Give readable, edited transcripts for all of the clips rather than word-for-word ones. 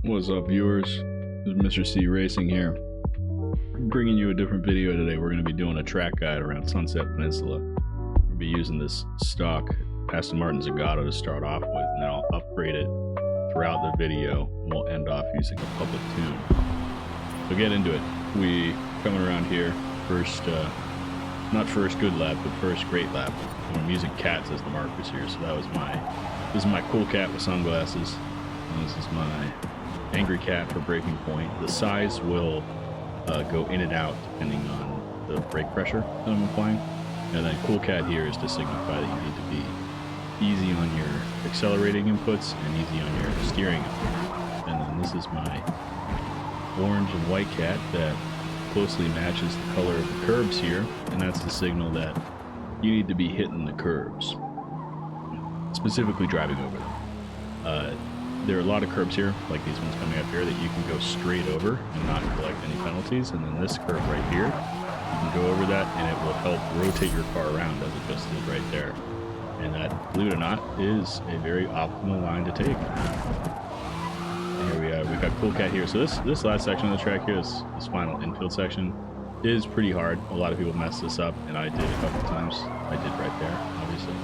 What's up, viewers? This is Mr.C Racing here. I'm bringing you a different video today. We're going to be doing a track guide around Sunset Peninsula. We'll be using this stock Aston Martin Zagato to start off with, and then I'll upgrade it throughout the video, and we'll end off using a public tune. So get into it. We coming around here, first, not first good lap, but first great lap. I'm using cats as the markers here, so this is my cool cat with sunglasses. And this is my angry cat for braking point. The size will go in and out depending on the brake pressure that I'm applying. And then cool cat here is to signify that you need to be easy on your accelerating inputs and easy on your steering. And then this is my orange and white cat that closely matches the color of the curbs here, and that's the signal that you need to be hitting the curbs, specifically driving over them. There are a lot of curbs here, like these ones coming up here, that you can go straight over and not collect any penalties. And then this curve right here, you can go over that and it will help rotate your car around as it just did right there. And that, believe it or not, is a very optimal line to take. And here we are. We've got Cool Cat here. So this last section of the track here, this final infield section, is pretty hard. A lot of people mess this up, and I did a couple times. I did right there, obviously.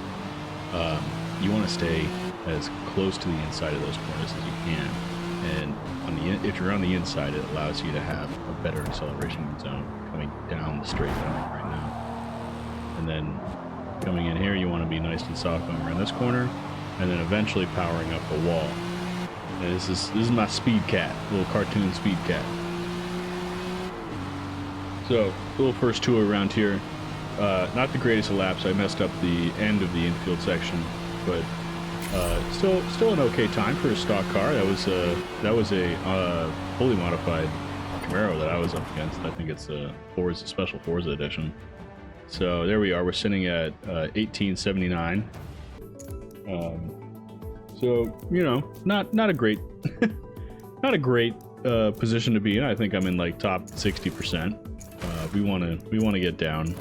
You want to stay as close to the inside of those corners as you can, and if you're on the inside, it allows you to have a better acceleration zone coming down the straight line right now. And then coming in here, you want to be nice and soft going around this corner, and then eventually powering up the wall. And this is my speed cat, little cartoon speed cat. So little first tour around here. Not the greatest of laps. I messed up the end of the infield section, but still an okay time for a stock car. That was a fully modified Camaro that I was up against. I think it's a Forza, special Forza edition. So there we are. We're sitting at 1879. So you know, not a great not a great position to be in. I think I'm in like top 60%. We want to get down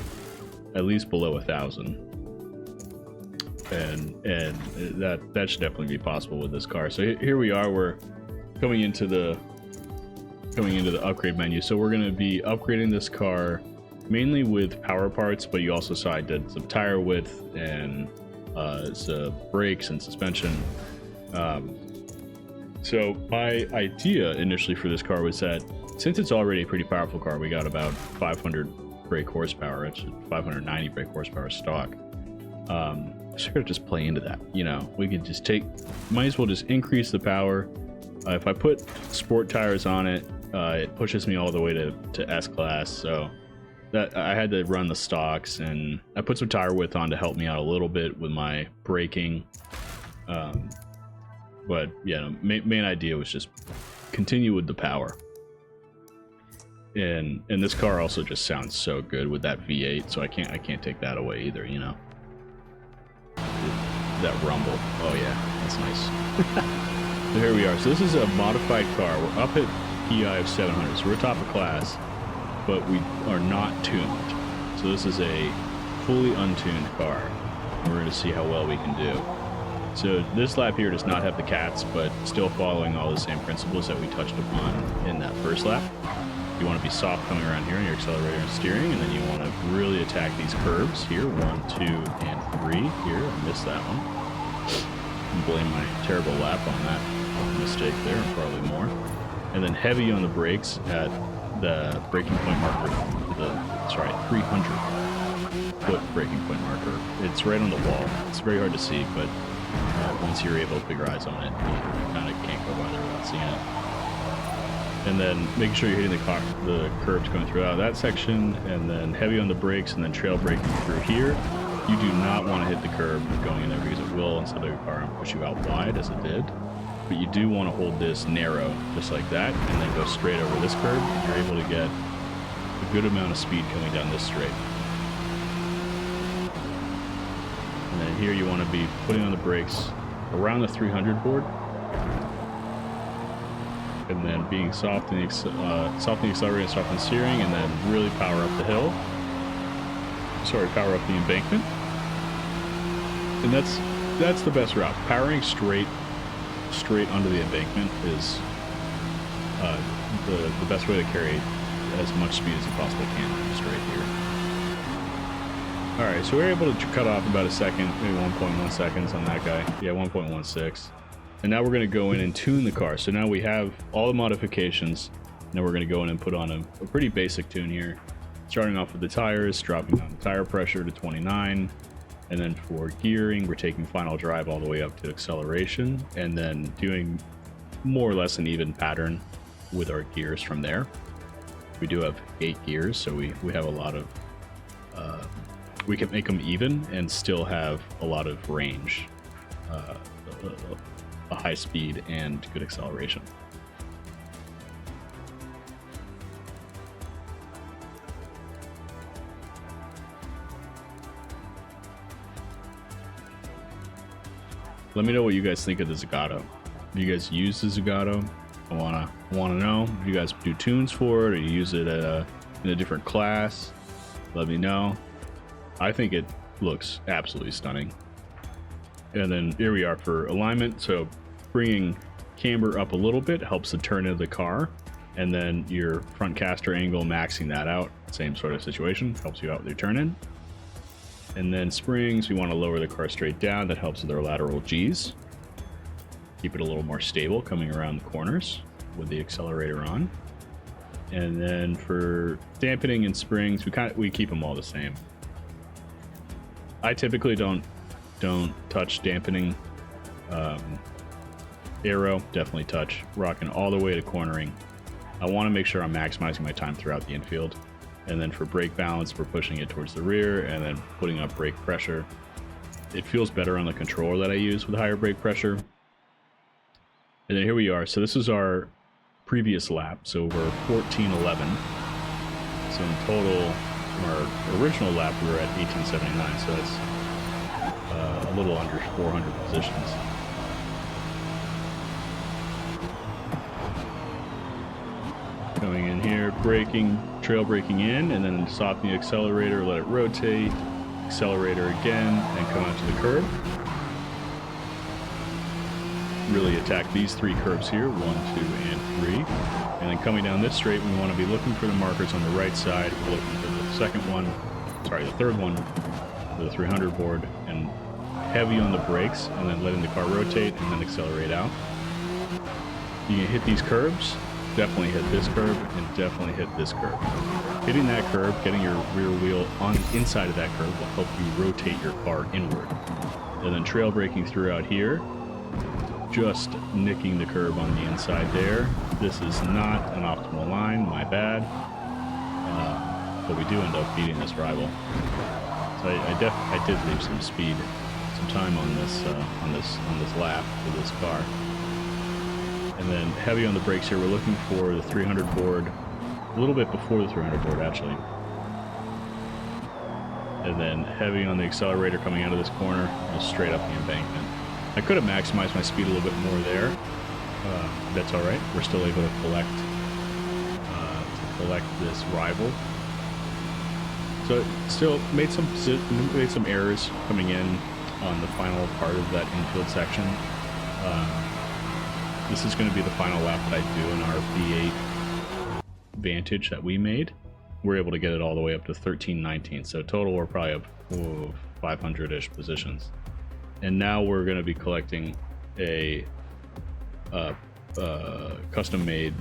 at least below 1,000. And that should definitely be possible with this car. So here we are. We're coming into the upgrade menu. So we're going to be upgrading this car mainly with power parts, but you also saw I did some tire width and some brakes and suspension. So my idea initially for this car was that since it's already a pretty powerful car, we got about 500 brake horsepower. It's 590 brake horsepower stock. So we're gonna just play into that. You know, we could just might as well just increase the power. If I put sport tires on it, it pushes me all the way to S class. So that I had to run the stocks, and I put some tire width on to help me out a little bit with my braking. But yeah, main idea was just continue with the power. And this car also just sounds so good with that V8, so I can't take that away either, you know. That rumble. Oh yeah, that's nice. So here we are. So this is a modified car. We're up at PI of 700, so we're top of class, but we are not tuned. So this is a fully untuned car. And we're going to see how well we can do. So this lap here does not have the cats, but still following all the same principles that we touched upon in that first lap. You want to be soft coming around here on your accelerator and steering, and then you want to really attack these curves here, 1, 2, and 3 here. I missed that one. I blame my terrible lap on that mistake there, and probably more. And then heavy on the brakes at the braking point marker, 300-foot braking point marker. It's right on the wall. It's very hard to see, but once you're able to put your eyes on it, you kind of can't go by there without seeing it. And then making sure you're hitting the curbs going throughout that section, and then heavy on the brakes, and then trail braking through here. You do not want to hit the curb going in there because it will, instead of your car, push you out wide as it did. But you do want to hold this narrow, just like that, and then go straight over this curb. And you're able to get a good amount of speed coming down this straight. And then here you want to be putting on the brakes around the 300 board. And then being soft in the accelerator and soft in steering, and then really power up the hill. Power up the embankment. And that's the best route. Powering straight under the embankment is the best way to carry as much speed as you possibly can, just right here. Alright, so we're able to cut off about a second, maybe 1.1 seconds on that guy. Yeah, 1.16. And now we're going to go in and tune the car. So now we have all the modifications. Now we're going to go in and put on a pretty basic tune here. Starting off with the tires, dropping down the tire pressure to 29. And then for gearing, we're taking final drive all the way up to acceleration. And then doing more or less an even pattern with our gears from there. We do have 8 gears, so we have a lot of... we can make them even and still have a lot of range, a high speed and good acceleration. Let me know what you guys think of the Zagato. Do you guys use the Zagato? I wanna know. Do you guys do tunes for it, or you use it at in a different class? Let me know. I think it looks absolutely stunning. And then here we are for alignment. So bringing camber up a little bit helps the turn of the car, and then your front caster angle, maxing that out, same sort of situation, helps you out with your turn in. And then springs, we want to lower the car straight down. That helps with our lateral G's. Keep it a little more stable coming around the corners with the accelerator on. And then for dampening and springs, we keep them all the same. I typically don't touch dampening. Aero, definitely touch. Rocking all the way to cornering. I want to make sure I'm maximizing my time throughout the infield. And then for brake balance, we're pushing it towards the rear and then putting up brake pressure. It feels better on the controller that I use with higher brake pressure. And then here we are. So this is our previous lap. So we're 14:11. So in total, our original lap, we were at 1879. So that's a little under 400 positions. Coming in here, braking, trail braking in, and then soften the accelerator, let it rotate, accelerator again, and come out to the curb. Really attack these 3 curbs here, 1, 2, and 3. And then coming down this straight, we want to be looking for the markers on the right side. We're looking for the third one, for the 300 board, and heavy on the brakes, and then letting the car rotate, and then accelerate out. You can hit these curbs. Definitely hit this curb and definitely hit this curb. Hitting that curb, getting your rear wheel on the inside of that curb will help you rotate your car inward. And then trail braking throughout here, just nicking the curb on the inside there. This is not an optimal line, my bad. But we do end up beating this rival. So I did leave some speed, some time on this lap for this car. And then heavy on the brakes here, we're looking for the 300 board, a little bit before the 300 board actually. And then heavy on the accelerator coming out of this corner, just straight up the embankment. I could have maximized my speed a little bit more there. That's all right. We're still able to collect this rival. So still made some errors coming in on the final part of that infield section. This is going to be the final lap that I do in our V8 Vantage that we made. We're able to get it all the way up to 1319. So total, we're probably up 500-ish positions. And now we're going to be collecting a custom-made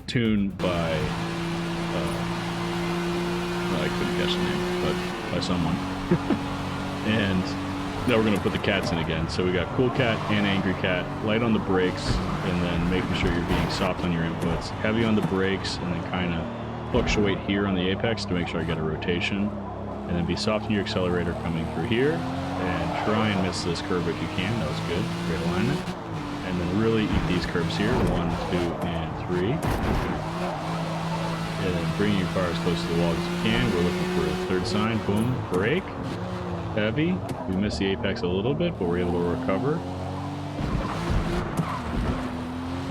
tune by, I couldn't catch the name, but by someone. And now we're going to put the cats in again. So we got Cool Cat and Angry Cat, light on the brakes, and then making sure you're being soft on your inputs, heavy on the brakes, and then kind of fluctuate here on the apex to make sure I get a rotation, and then be soft on your accelerator coming through here, and try and miss this curve if you can. That was good, great alignment. And then really eat these curves here, 1, 2, and 3. And then bring your car as close to the wall as you can. We're looking for a third sign, boom, brake. Heavy. We missed the apex a little bit, but we're able to recover.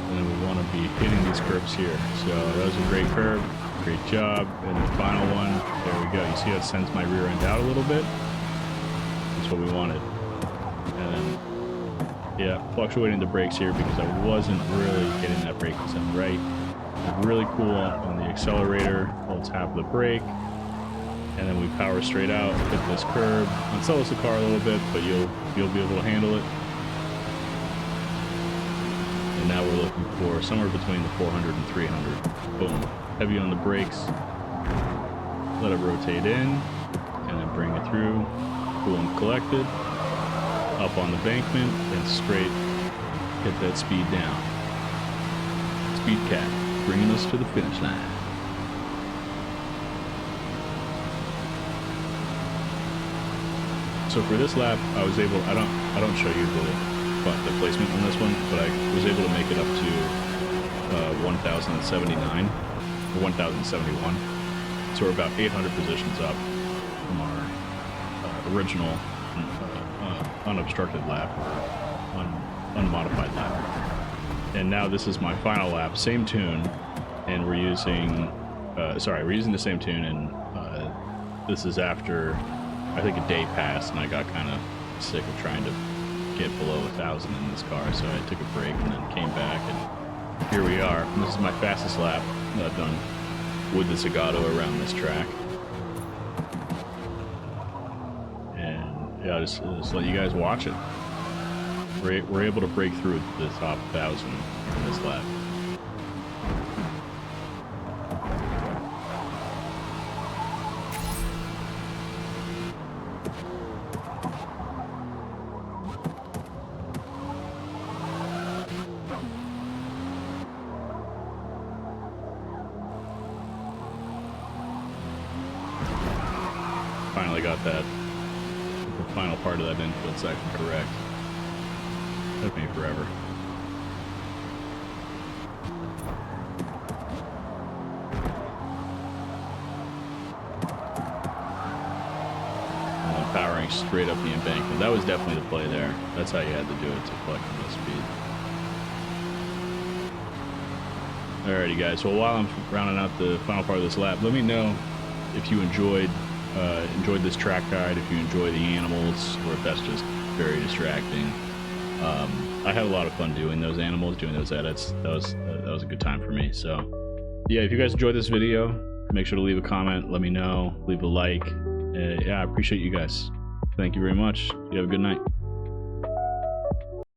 And then we want to be hitting these curves here. So that was a great curve. Great job. And the final one, there we go. You see how it sends my rear end out a little bit? That's what we wanted. And then Yeah, fluctuating the brakes here because I wasn't really getting that braking sound right. Really cool on the accelerator. Hold tap the brake, and then we power straight out, hit this curb, unsettles the car a little bit, but you'll be able to handle it. And now we're looking for somewhere between the 400 and 300. Boom. Heavy on the brakes. Let it rotate in, and then bring it through. Cool and collected. Up on the bankment, and straight hit that speed down. Speed cap, bringing us to the finish line. So for this lap, I was able, I don't show you the placement on this one, but I was able to make it up to 1079 or 1071. So we're about 800 positions up from our original unobstructed lap, or unmodified lap. And now this is my final lap, same tune, and we're using, we're using the same tune, and this is after, I think, a day passed, and I got kind of sick of trying to get below 1,000 in this car, so I took a break and then came back, and here we are. And this is my fastest lap that I've done with the Zagato around this track. And yeah, just let you guys watch it. We're able to break through the top 1,000 in this lap. Finally got that, the final part of that infield section correct. Took me forever. And then powering straight up the embankment. That was definitely the play there. That's how you had to do it to collect the speed. Alrighty guys, so while I'm rounding out the final part of this lap, let me know if you enjoyed this track guide, if you enjoy the animals, or if that's just very distracting. I had a lot of fun doing those animals, doing those edits. That was a good time for me. So yeah, if you guys enjoyed this video, make sure to leave a comment, let me know, leave a like. Yeah, I appreciate you guys. Thank you very much. You have a good night.